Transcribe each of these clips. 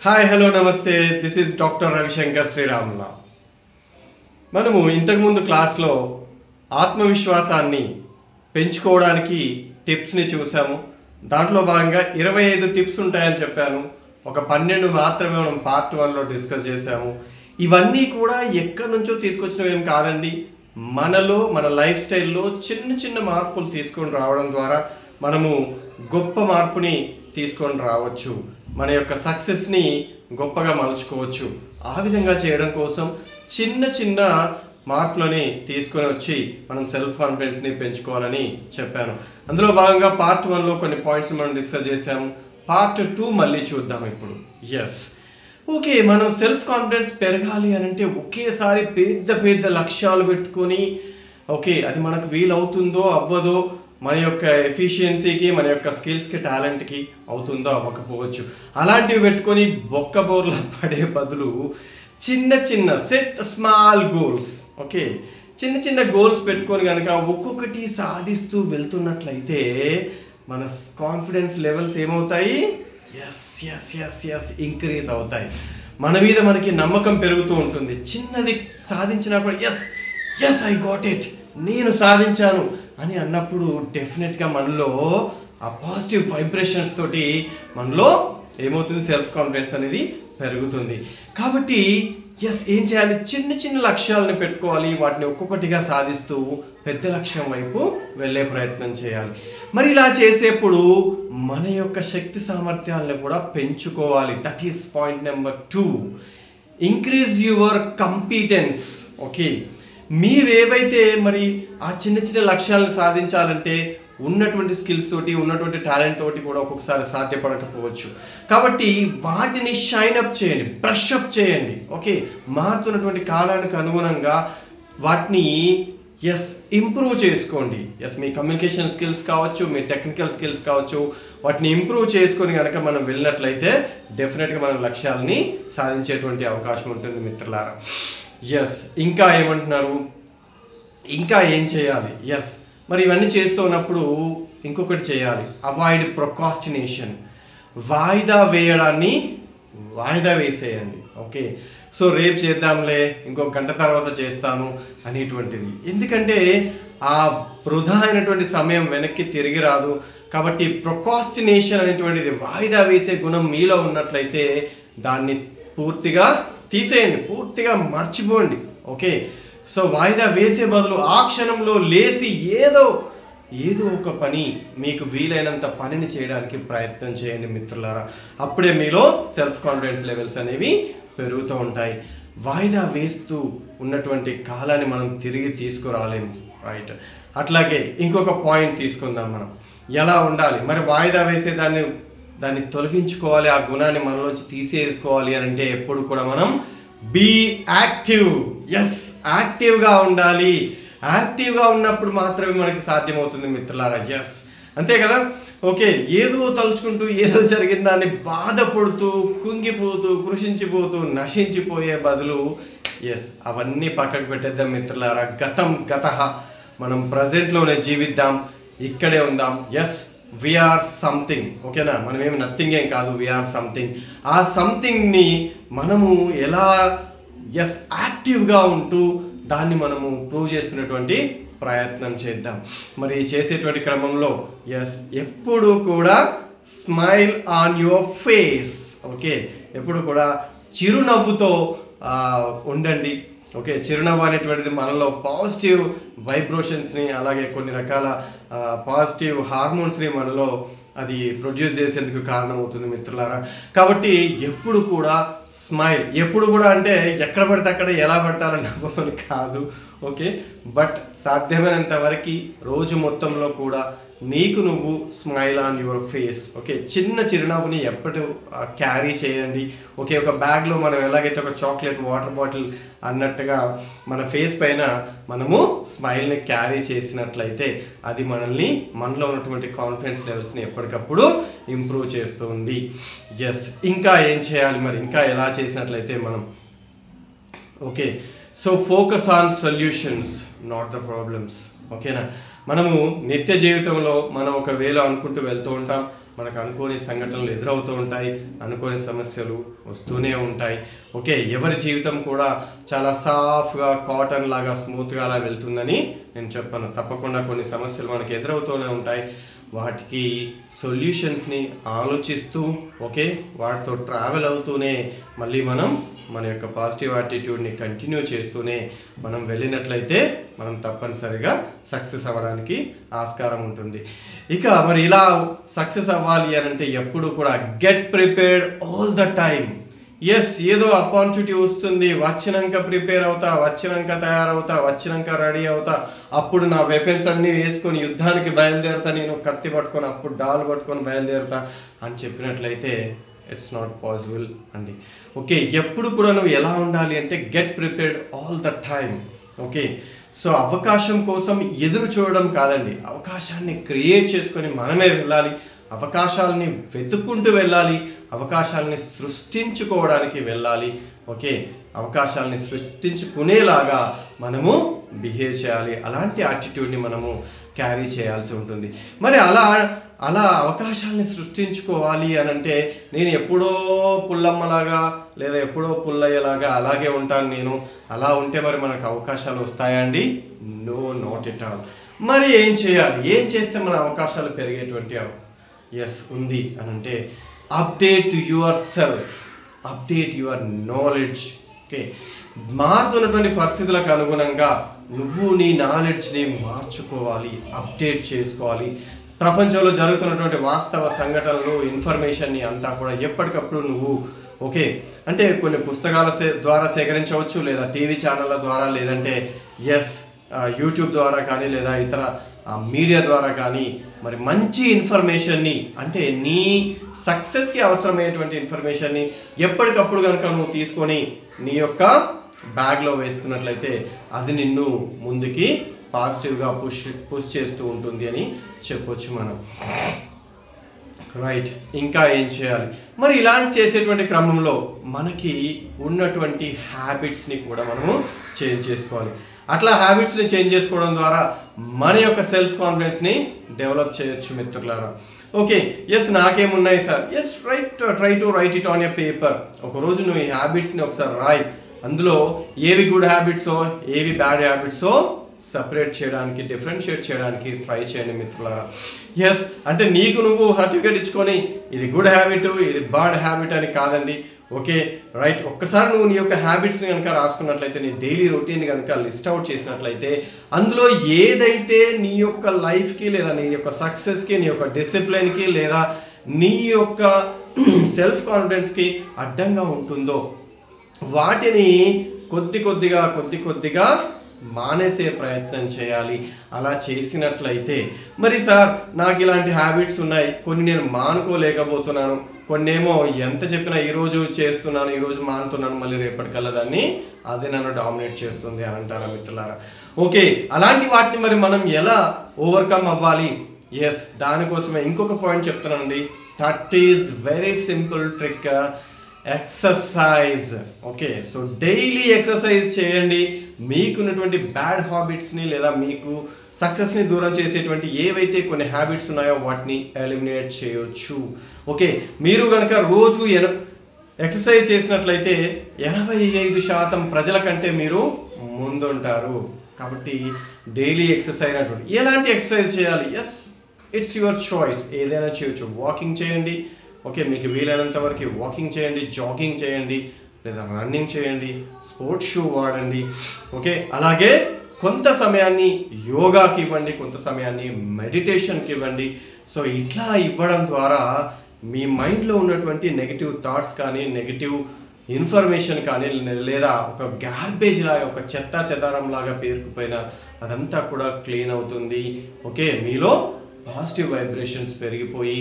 Hi hello నమస్తే this is doctor Ravishankar శ్రీరాముల. మనము ఇంతకుముందు క్లాస్లో ఆత్మవిశ్వాసాన్ని పెంచుకోవడానికి టిప్స్ని చూసాము. దాంట్లో భాగంగా 25 టిప్స్ ఉంటాయని చెప్పాను. ఒక 12 మాత్రమే మనం పార్ట్ 1లో డిస్కస్ చేసాము. ఇవన్నీ కూడా ఎక్కడి నుంచో తీసుకొచ్చినవి ఏం కాదండి. మనలో మన లైఫ్ స్టైల్లో చిన్న చిన్న మార్పులు తీసుకొని రావడం ద్వారా మనము గొప్ప మార్పుని తీసుకొని రావచ్చు. మన యొక్క సక్సెస్ని గొప్పగా మలుచుకోవచ్చు. ఆ విధంగా చేయడం కోసం చిన్న చిన్న మార్పులని తీసుకొని వచ్చి మనం సెల్ఫ్ కాన్ఫిడెన్స్ని పెంచుకోవాలని చెప్పాను. అందులో భాగంగా పార్ట్ 1లో కొన్ని పాయింట్స్ మనం డిస్కస్ చేసాము. పార్ట్ 2 మళ్ళీ చూద్దాం ఇప్పుడు. ఓకే, మనం సెల్ఫ్ కాన్ఫిడెన్స్ పెరగాలి అని అంటే ఒకేసారి పెద్ద పెద్ద లక్ష్యాలు పెట్టుకొని అది మనకు వీలవుతుందో అవ్వదో, మన యొక్క ఎఫిషియన్సీకి మన యొక్క స్కిల్స్కి టాలెంట్కి అవుతుందో అవ్వకపోవచ్చు. అలాంటివి పెట్టుకొని బొక్కబోర్ల పడే బదులు చిన్న చిన్న సెట్ స్మాల్ గోల్స్, చిన్న చిన్న గోల్స్ పెట్టుకొని కనుక ఒక్కొక్కటి సాధిస్తూ వెళ్తున్నట్లయితే మన కాన్ఫిడెన్స్ లెవెల్స్ ఏమవుతాయి? ఇంక్రీజ్ అవుతాయి. మన మీద మనకి నమ్మకం పెరుగుతూ ఉంటుంది. చిన్నది సాధించినప్పుడు ఐ గాట్ ఇట్, నేను సాధించాను అని అన్నప్పుడు డెఫినెట్గా మనలో ఆ పాజిటివ్ వైబ్రేషన్స్ తోటి మనలో ఏమవుతుంది? సెల్ఫ్ కాన్ఫిడెన్స్ అనేది పెరుగుతుంది. కాబట్టి ఏం చేయాలి? చిన్న చిన్న లక్ష్యాలను పెట్టుకోవాలి. వాటిని ఒక్కొక్కటిగా సాధిస్తూ పెద్ద లక్ష్యం వైపు వెళ్ళే ప్రయత్నం చేయాలి. మరి ఇలా చేసేప్పుడు మన యొక్క శక్తి సామర్థ్యాలను కూడా పెంచుకోవాలి. That is point number 2. Increase your competence. మీరు ఏవైతే మరి ఆ చిన్న చిన్న లక్ష్యాలను సాధించాలంటే ఉన్నటువంటి స్కిల్స్ తోటి, ఉన్నటువంటి టాలెంట్ తోటి కూడా ఒక్కొక్కసారి సాధ్యపడకపోవచ్చు. కాబట్టి వాటిని షైన్ అప్ చేయండి, బ్రష్ అప్ చేయండి. మారుతున్నటువంటి కాలానికి అనుగుణంగా వాటిని ఇంప్రూవ్ చేసుకోండి. మీ కమ్యూనికేషన్ స్కిల్స్ కావచ్చు, మీ టెక్నికల్ స్కిల్స్ కావచ్చు, వాటిని ఇంప్రూవ్ చేసుకొని కనుక మనం వెళ్ళినట్లయితే డెఫినెట్గా మనం లక్ష్యాలని సాధించేటువంటి అవకాశం ఉంటుంది మిత్రులారా. ఇంకా ఏమంటున్నారు? ఇంకా ఏం చేయాలి? మరి ఇవన్నీ చేస్తూ ఉన్నప్పుడు ఇంకొకటి చేయాలి. Avoid procrastination. వాయిదా వేయడాన్ని వాయిదా వేసేయండి. సో రేపు చేద్దాంలే, ఇంకొక గంట తర్వాత చేస్తాను అనేటువంటిది. ఎందుకంటే ఆ వృధా అయినటువంటి సమయం వెనక్కి తిరిగి రాదు. కాబట్టి ప్రొకాస్టినేషన్ అనేటువంటిది, వాయిదా వేసే గుణం మీలో ఉన్నట్లయితే దాన్ని పూర్తిగా తీసేయండి, పూర్తిగా మర్చిపోండి. సో వాయిదా వేసే బదులు ఆ క్షణంలో లేచి ఏదో ఒక పని, మీకు వీలైనంత పనిని చేయడానికి ప్రయత్నం చేయండి మిత్రులారా. అప్పుడే మీలో సెల్ఫ్ కాన్ఫిడెన్స్ లెవెల్స్ అనేవి పెరుగుతూ ఉంటాయి. వాయిదా వేస్తూ ఉన్నటువంటి కాలాన్ని మనం తిరిగి తీసుకురాలేము, రైట్? అట్లాగే ఇంకొక పాయింట్ తీసుకుందాం. మనం ఎలా ఉండాలి? మరి వాయిదా వేసే దాన్ని తొలగించుకోవాలి, ఆ గుణాన్ని మనలోంచి తీసేసుకోవాలి అని అంటే ఎప్పుడు కూడా మనం బీ యాక్టివ్. యాక్టివ్గా ఉండాలి. యాక్టివ్గా ఉన్నప్పుడు మాత్రమే మనకి సాధ్యమవుతుంది మిత్రులారా. అంతే కదా? ఏదో తలుచుకుంటూ ఏదో జరిగిన దాన్ని బాధపడుతూ, కుంగిపోతూ, కృషించిపోతూ, నశించిపోయే బదులు అవన్నీ పక్కకు పెట్టేద్దాం మిత్రులారా. గతః. మనం ప్రజెంట్లోనే జీవిద్దాం, ఇక్కడే ఉందాం. We are something. మనమేమి నథింగ్ ఏం కాదు, వీఆర్ సంథింగ్. ఆ సంథింగ్ని మనము ఎలా యాక్టివ్గా ఉంటూ దాన్ని మనము ప్రూవ్ చేసుకునేటువంటి ప్రయత్నం చేద్దాం. మరి చేసేటువంటి క్రమంలో ఎప్పుడు కూడా స్మైల్ ఆన్ యువర్ ఫేస్. ఎప్పుడు కూడా చిరునవ్వుతో ఉండండి. చిరునవ్వు అనేటువంటిది మనలో పాజిటివ్ వైబ్రేషన్స్ని, అలాగే కొన్ని రకాల పాజిటివ్ హార్మోన్స్ని మనలో అది ప్రొడ్యూస్ చేసేందుకు కారణమవుతుంది మిత్రులారా. కాబట్టి ఎప్పుడు కూడా స్మైల్, ఎప్పుడు కూడా అంటే ఎక్కడ పడితే అక్కడ ఎలా పడతారని నవ్వమని కాదు. బట్ సాధ్యమైనంత వరకు రోజు మొత్తంలో కూడా నీకు నువ్వు స్మైల్ ఆన్ యువర్ ఫేస్. చిన్న చిరునవ్వుని ఎప్పటి క్యారీ చేయండి. ఒక బ్యాగ్లో మనం ఎలాగైతే ఒక చాక్లెట్, వాటర్ బాటిల్ అన్నట్టుగా మన ఫేస్ పైన మనము స్మైల్ని క్యారీ చేసినట్లయితే అది మనలో ఉన్నటువంటి కాన్ఫిడెన్స్ లెవెల్స్ని ఎప్పటికప్పుడు ఇంప్రూవ్ చేస్తుంది. ఇంకా ఏం చేయాలి? మరి ఇంకా ఎలా చేసినట్లయితే మనం so focus on solutions, not the problems. మనము నిత్య జీవితంలో మనం ఒక వేలో అనుకుంటూ వెళ్తూ ఉంటాం. మనకు అనుకోని సంఘటనలు ఎదురవుతూ ఉంటాయి, అనుకోని సమస్యలు వస్తూనే ఉంటాయి. ఓకే, ఎవరి జీవితం కూడా చాలా సాఫ్ట్గా కాటన్ లాగా స్మూత్గా అలా వెళ్తుందని నేను చెప్పను. తప్పకుండా కొన్ని సమస్యలు మనకి ఎదురవుతూనే ఉంటాయి. వాటికి సొల్యూషన్స్ని ఆలోచిస్తూ ఓకే వాటితో ట్రావెల్ అవుతూనే మళ్ళీ మనం మన యొక్క పాజిటివ్ యాటిట్యూడ్ని కంటిన్యూ చేస్తూనే మనం వెళ్ళినట్లయితే మనం తప్పనిసరిగా సక్సెస్ అవ్వడానికి ఆస్కారం ఉంటుంది. ఇక మరి ఇలా సక్సెస్ అవ్వాలి అని అంటే ఎప్పుడు కూడా get prepared all the time. Yes, ఏదో ఆపర్చునిటీ వస్తుంది, వచ్చినాక ప్రిపేర్ అవుతా, వచ్చినాక తయారవుతా, వచ్చినాక రెడీ అవుతా, అప్పుడు నా వెపన్స్ అన్నీ వేసుకొని యుద్ధానికి బయలుదేరుతా, నేను కత్తి పట్టుకొని అప్పుడు డాల్ పట్టుకొని బయలుదేరుతా అని చెప్పినట్లయితే ఇట్స్ నాట్ పాసిబుల్ అండి. ఓకే, ఎప్పుడు కూడా నువ్వు ఎలా ఉండాలి అంటే get prepared all the time. Okay, so అవకాశం కోసం ఎదురు చూడడం కాదండి, అవకాశాన్ని క్రియేట్ చేసుకొని మనమే వెళ్ళాలి, అవకాశాలని వెతుక్కుంటూ వెళ్ళాలి, అవకాశాలని సృష్టించుకోవడానికి వెళ్ళాలి. ఓకే, అవకాశాలని సృష్టించుకునేలాగా మనము బిహేవ్ చేయాలి. అలాంటి యాటిట్యూడ్ని మనము క్యారీ చేయాల్సి ఉంటుంది. మరి అలా అవకాశాలని సృష్టించుకోవాలి అని అంటే నేను ఎప్పుడో పుల్లమ్మలాగా లేదా ఎప్పుడో పుల్లయ్యలాగా అలాగే ఉంటాను నేను, అలా ఉంటే మరి మనకు అవకాశాలు వస్తాయండి? No, not at all. మరి ఏం చేయాలి? ఏం చేస్తే మన అవకాశాలు పెరిగేటువంటి ఎస్ ఉంది అని అంటే update yourself, update your knowledge. Okay, మారుతున్నటువంటి పరిస్థితులకు అనుగుణంగా నువ్వు నీ నాలెడ్జ్ని మార్చుకోవాలి, అప్డేట్ చేసుకోవాలి. ప్రపంచంలో జరుగుతున్నటువంటి వాస్తవ సంఘటనలు, ఇన్ఫర్మేషన్ని అంతా కూడా ఎప్పటికప్పుడు నువ్వు ఓకే అంటే కొన్ని పుస్తకాల ద్వారా సేకరించవచ్చు, లేదా టీవీ ఛానళ్ళ ద్వారా, లేదంటే యూట్యూబ్ ద్వారా కానీ, లేదా ఇతర మీడియా ద్వారా కానీ మరి మంచి ఇన్ఫర్మేషన్ని అంటే నీ సక్సెస్కి అవసరమైనటువంటి ఇన్ఫర్మేషన్ని ఎప్పటికప్పుడు కనుక నువ్వు తీసుకొని నీ యొక్క బ్యాగ్లో వేసుకున్నట్లయితే అది నిన్ను ముందుకి పాజిటివ్గా పుష్ చేస్తూ ఉంటుంది అని చెప్పొచ్చు మనం. రైట్, ఇంకా ఏం చేయాలి? మరి ఇలాంటి చేసేటువంటి క్రమంలో మనకి ఉన్నటువంటి హ్యాబిట్స్ని కూడా మనము చేంజ్ చేసుకోవాలి. అట్లా హ్యాబిట్స్ని చేంజ్ చేసుకోవడం ద్వారా మన యొక్క సెల్ఫ్ కాన్ఫిడెన్స్ని డెవలప్ చేయొచ్చు మిత్రులారా. ఓకే, ఎస్ నాకేమున్నాయి sir? Yes try to write it on a paper. ఒకరోజు నువ్వు ఈ హ్యాబిట్స్ని ఒకసారి రాయి, అందులో ఏవి గుడ్ హ్యాబిట్సో ఏవి బ్యాడ్ హ్యాబిట్సో సపరేట్ చేయడానికి, డిఫరెన్షియేట్ చేయడానికి ట్రై చేయండి మిత్రులారా. ఎస్ అంటే నీకు నువ్వు సర్టిఫికేట్ ఇచ్చుకొని ఇది గుడ్ హ్యాబిట్ ఇది బ్యాడ్ హ్యాబిట్ అని కాదండి. ఓకే రైట్, ఒక్కసారి నువ్వు నీ యొక్క హ్యాబిట్స్ని కనుక రాసుకున్నట్లయితే, నీ డైలీ రొటీన్ కనుక లిస్ట్ అవుట్ చేసినట్లయితే, అందులో ఏదైతే నీ యొక్క లైఫ్కి లేదా నీ యొక్క సక్సెస్కి, నీ యొక్క డిసిప్లిన్కి లేదా నీ యొక్క సెల్ఫ్ కాన్ఫిడెన్స్కి అడ్డంగా ఉంటుందో వాటిని కొద్ది కొద్దిగా మానేసే ప్రయత్నం చేయాలి. అలా చేసినట్లయితే మరి సార్ నాకు ఇలాంటి హ్యాబిట్స్ ఉన్నాయి, కొన్ని నేను మానుకోలేకపోతున్నాను, కొన్నేమో ఎంత చెప్పినా ఈరోజు చేస్తున్నాను ఈరోజు మానుతున్నాను, మళ్ళీ రేపటికల్లా దాన్ని అదే నన్ను డామినేట్ చేస్తుంది అని అంటారా మిత్రులారా. ఓకే, అలాంటి వాటిని మరి మనం ఎలా ఓవర్కమ్ అవ్వాలి? ఎస్, దానికోసమే ఇంకొక పాయింట్ చెప్తున్నానండి. That is very simple trick, exercise. Okay, so daily exercise చేయండి. మీకున్నటువంటి బ్యాడ్ హ్యాబిట్స్ని లేదా మీకు సక్సెస్ని దూరం చేసేటువంటి ఏవైతే కొన్ని హ్యాబిట్స్ ఉన్నాయో వాటిని ఎలిమినేట్ చేయొచ్చు. ఓకే, మీరు కనుక రోజు ఎక్సర్సైజ్ చేసినట్లయితే 85% ప్రజల కంటే మీరు ముందుంటారు. కాబట్టి డైలీ ఎక్సర్సైజ్ అటువంటి ఎలాంటి ఎక్సర్సైజ్ చేయాలి? ఎస్, ఇట్స్ యువర్ చాయిస్, ఏదైనా చేయొచ్చు. వాకింగ్ చేయండి, ఓకే మీకు వీలైనంత వరకు వాకింగ్ చేయండి, జాగింగ్ చేయండి, లేదా రన్నింగ్ చేయండి, స్పోర్ట్స్ షూ వాడండి. ఓకే, అలాగే కొంత సమయాన్ని యోగాకి ఇవ్వండి, కొంత సమయాన్ని మెడిటేషన్కి ఇవ్వండి. సో ఇట్లా ఇవ్వడం ద్వారా మీ మైండ్లో ఉన్నటువంటి నెగిటివ్ థాట్స్ కానీ, నెగిటివ్ ఇన్ఫర్మేషన్ కానీ, లేదా ఒక గార్బేజ్ లాగా, ఒక చెదారం లాగా పేరుకుపోయిన అదంతా కూడా క్లీన్ అవుతుంది. ఓకే, మీలో పాజిటివ్ వైబ్రేషన్స్ పెరిగిపోయి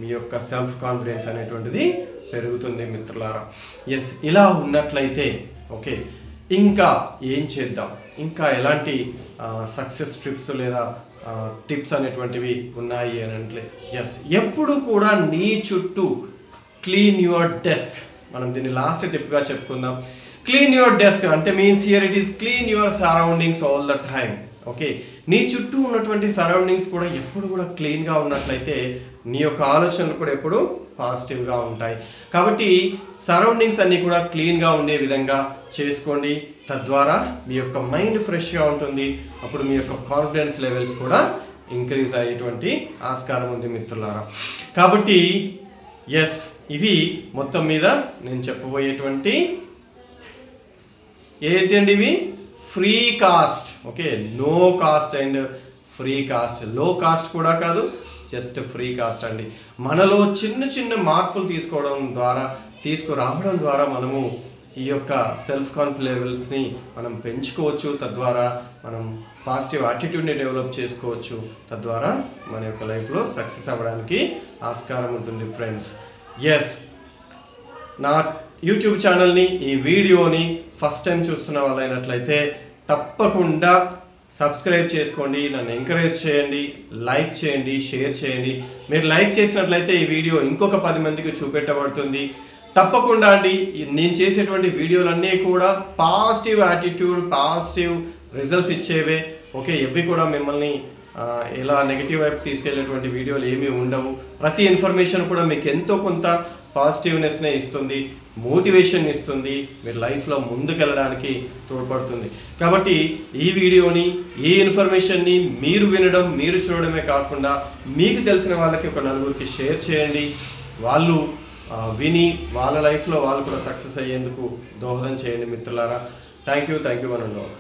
మీ యొక్క సెల్ఫ్ కాన్ఫిడెన్స్ అనేటువంటిది పెరుగుతుంది మిత్రులారా. ఎస్, ఇలా ఉన్నట్లయితే ఓకే ఇంకా ఏం చేద్దాం, ఇంకా ఎలాంటి సక్సెస్ ట్రిప్స్ లేదా టిప్స్ అనేటువంటివి ఉన్నాయి అని అంటే ఎస్, ఎప్పుడు కూడా నీ చుట్టూ క్లీన్ యువర్ డెస్క్. మనం దీన్ని లాస్ట్ టిప్గా చెప్పుకుందాం. క్లీన్ యువర్ డెస్క్ అంటే means here it is clean your surroundings all the time. Okay, నీ చుట్టూ ఉన్నటువంటి సరౌండింగ్స్ కూడా ఎప్పుడు కూడా క్లీన్గా ఉన్నట్లయితే నీ యొక్క ఆలోచనలు కూడా ఎప్పుడు పాజిటివ్గా ఉంటాయి. కాబట్టి సరౌండింగ్స్ అన్నీ కూడా క్లీన్గా ఉండే విధంగా చేసుకోండి. తద్వారా మీ యొక్క మైండ్ ఫ్రెష్గా ఉంటుంది. అప్పుడు మీ యొక్క కాన్ఫిడెన్స్ లెవెల్స్ కూడా ఇంక్రీజ్ అయ్యేటువంటి ఆస్కారం ఉంది మిత్రులారా. కాబట్టి ఎస్, ఇవి మొత్తం మీద నేను చెప్పబోయేటువంటి ఏంటండి, ఇవి free cost. Okay, no cost and free cost. Low cost కూడా కాదు, జస్ట్ ఫ్రీ కాస్ట్ అండి. మనలో చిన్న చిన్న మార్పులు తీసుకురావడం ద్వారా మనము ఈ యొక్క సెల్ఫ్ కాన్ఫిడెన్స్ లెవెల్స్ని మనం పెంచుకోవచ్చు. తద్వారా మనం పాజిటివ్ యాటిట్యూడ్ని డెవలప్ చేసుకోవచ్చు. తద్వారా మన యొక్క లైఫ్లో సక్సెస్ అవ్వడానికి ఆస్కారం ఉంటుంది ఫ్రెండ్స్. ఎస్, నా యూట్యూబ్ ఛానల్ని, ఈ వీడియోని ఫస్ట్ టైం చూస్తున్న వాళ్ళైనట్లయితే తప్పకుండా సబ్స్క్రైబ్ చేసుకోండి, నన్ను ఎంకరేజ్ చేయండి, లైక్ చేయండి, షేర్ చేయండి. మీరు లైక్ చేసినట్లయితే ఈ వీడియో ఇంకొక 10 మందికి చూపెట్టబడుతుంది. తప్పకుండా అండి, నేను చేసేటువంటి వీడియోలన్నీ కూడా పాజిటివ్ యాటిట్యూడ్, పాజిటివ్ రిజల్ట్స్ ఇచ్చేవే. ఓకే, ఇవి కూడా మిమ్మల్ని ఇలా నెగిటివ్ వైపు తీసుకెళ్లేటువంటి వీడియోలు ఏమీ ఉండవు. ప్రతి ఇన్ఫర్మేషన్ కూడా మీకు ఎంతో కొంత పాజిటివ్నెస్నే ఇస్తుంది, మోటివేషన్ ఇస్తుంది, మీరు లైఫ్లో ముందుకెళ్ళడానికి తోడ్పడుతుంది. కాబట్టి ఈ వీడియోని, ఈ ఇన్ఫర్మేషన్ని మీరు వినడం, మీరు చూడడమే కాకుండా మీకు తెలిసిన వాళ్ళకి ఒక 4 షేర్ చేయండి. వాళ్ళు విని వాళ్ళ లైఫ్లో వాళ్ళు కూడా సక్సెస్ అయ్యేందుకు దోహదం చేయండి మిత్రులారా. Thank you one and all.